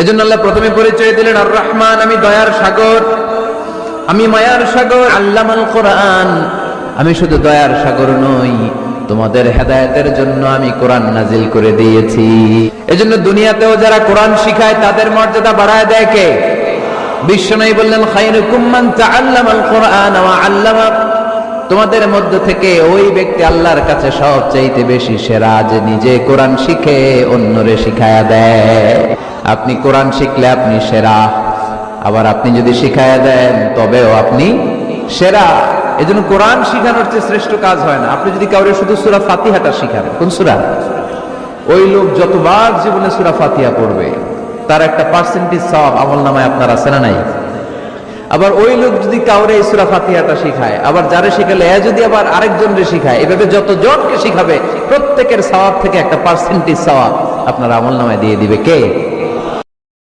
এজন্য আল্লাহ প্রথমে পরিচয় দিলেন আর রহমান, আমি দয়ার সাগর, আমি মায়ার সাগর। আল্লামাল কোরআন, আমি শুধু দয়ার সাগর নই, তোমাদের হেদায়েতের জন্য আমি কোরআন নাজিল করে দিয়েছি। এজন্য দুনিয়াতেও যারা কোরআন শিখায় তাদের মর্যাদা বাড়ায় দেয় কে? বিশ্বনবী বললেন খায়রুকুম মান তাআল্লামাল কোরআন ওয়া আল্লামা, তোমাদের মধ্য থেকে ওই ব্যক্তি আল্লাহর কাছে সবচাইতে বেশি সেরা যে নিজে কোরআন শিখে অন্যরে শিখায়া দেয়। আপনি কোরআন শিখলে আপনি সেরা, আবার আপনি যদি শিখায়া দেন তবেও আপনি সেরা। এজন্য কোরআন শিখানোর চেয়ে শ্রেষ্ঠ কাজ হয় না। আপনি যদি কাউরে শুধু সূরা ফাতিহাটা শিখান, কোন সূরা, ওই লোক যতবার জীবনে সূরা ফাতিহা পড়বে তার একটা পার্সেন্টেজ সওয়াব আমলনামায় আপনার আছে না নাই? আবার ওই লোক যদি কাউরে এই সূরা ফাতিহাটা শিখায়, আবার যারে শিখালে যদি আবার আরেকজনকে শিখায়, এভাবে যতজনকে শিখাবে প্রত্যেকের সওয়াব থেকে একটা পার্সেন্টেজ সওয়াব আপনার আমলনামায় দিয়ে দিবে কে?